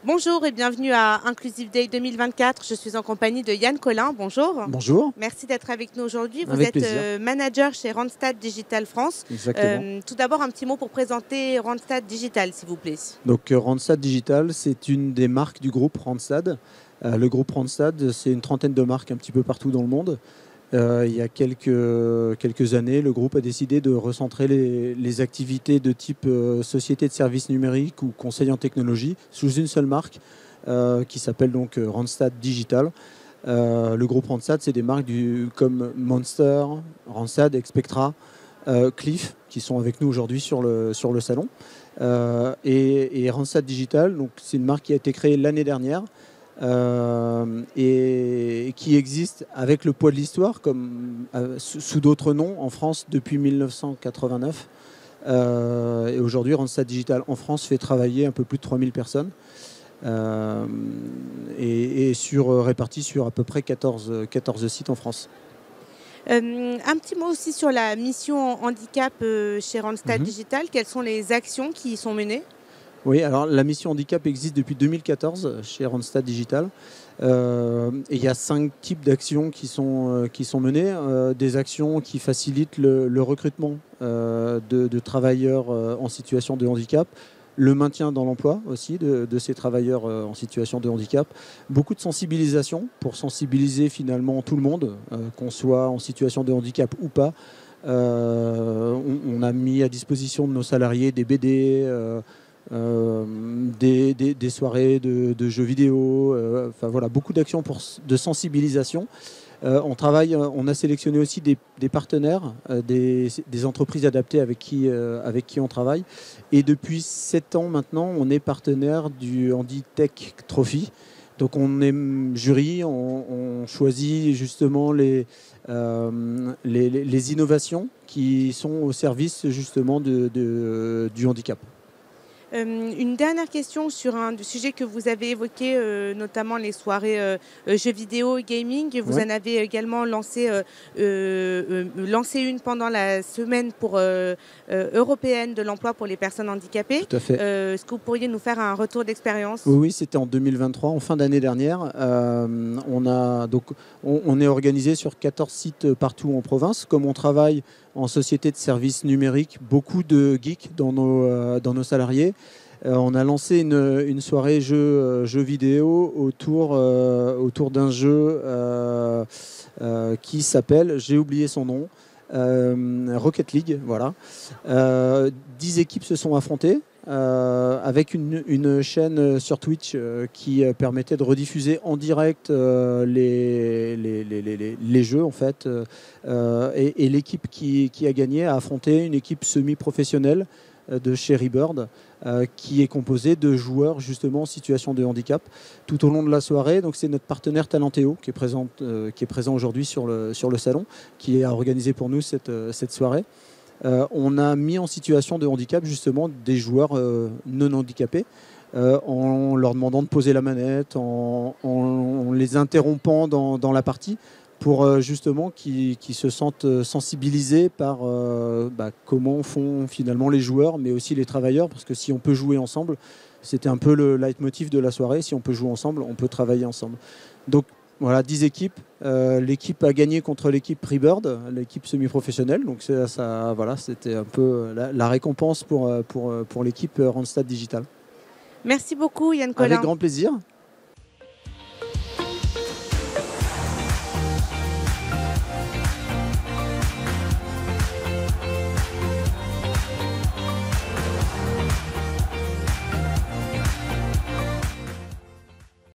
Bonjour et bienvenue à Inclusive Day 2024. Je suis en compagnie de Yann Collin. Bonjour. Bonjour. Merci d'être avec nous aujourd'hui. Vous Avec êtes plaisir. manager chez Randstad Digital France. Exactement. Tout d'abord, un petit mot pour présenter Randstad Digital, s'il vous plaît. Donc Randstad Digital, c'est une des marques du groupe Randstad. Le groupe Randstad, c'est une trentaine de marques un petit peu partout dans le monde. Il y a quelques années, le groupe a décidé de recentrer les activités de type société de services numériques ou conseil en technologie sous une seule marque qui s'appelle donc Randstad Digital. Le groupe Randstad, c'est des marques comme Monster, Randstad, Expectra, Cliff, qui sont avec nous aujourd'hui sur le salon. Et Randstad Digital, c'est une marque qui a été créée l'année dernière et qui existe avec le poids de l'histoire, comme sous d'autres noms en France depuis 1989. Et aujourd'hui, Randstad Digital en France fait travailler un peu plus de 3000 personnes. Et répartis sur à peu près 14 sites en France. Un petit mot aussi sur la mission handicap chez Randstad Digital. Quelles sont les actions qui y sont menées ? Oui, alors la mission handicap existe depuis 2014 chez Randstad Digital. Et il y a 5 types d'actions qui sont menées. Des actions qui facilitent le recrutement de travailleurs en situation de handicap, le maintien dans l'emploi aussi de ces travailleurs en situation de handicap, beaucoup de sensibilisation pour sensibiliser finalement tout le monde, qu'on soit en situation de handicap ou pas. On a mis à disposition de nos salariés des BD, des soirées de jeux vidéo, enfin voilà, beaucoup d'actions de sensibilisation. On a sélectionné aussi des partenaires, des entreprises adaptées avec qui on travaille. Et depuis 7 ans maintenant, on est partenaire du Handitech Trophy. Donc on est jury, on choisit justement les innovations qui sont au service justement du handicap. Une dernière question sur un sujet que vous avez évoqué, notamment les soirées jeux vidéo et gaming. Vous en avez également lancé une pendant la semaine européenne de l'emploi pour les personnes handicapées. Tout à fait. Est-ce que vous pourriez nous faire un retour d'expérience ? Oui, c'était en 2023, en fin d'année dernière. On est organisé sur 14 sites partout en province. Comme on travaille en société de services numériques, beaucoup de geeks dans nos salariés. On a lancé une soirée jeux vidéo autour d'un jeu qui s'appelle, j'ai oublié son nom, Rocket League. Voilà. 10 équipes se sont affrontées. Avec une chaîne sur Twitch qui permettait de rediffuser en direct les jeux en fait. Et l'équipe qui a gagné a affronté une équipe semi-professionnelle de chez Rebird qui est composée de joueurs justement en situation de handicap tout au long de la soirée. Donc c'est notre partenaire Talentéo qui est présent aujourd'hui sur le salon, qui a organisé pour nous cette soirée. On a mis en situation de handicap justement des joueurs non handicapés en leur demandant de poser la manette, en les interrompant dans la partie pour justement qu'ils se sentent sensibilisés par comment font finalement les joueurs mais aussi les travailleurs, parce que si on peut jouer ensemble, c'était un peu le leitmotiv de la soirée, si on peut jouer ensemble, on peut travailler ensemble. Donc voilà, 10 équipes. L'équipe a gagné contre l'équipe Rebird, l'équipe semi-professionnelle. Donc voilà, c'était un peu la récompense pour l'équipe Randstad Digital. Merci beaucoup Yann Collin. Avec grand plaisir.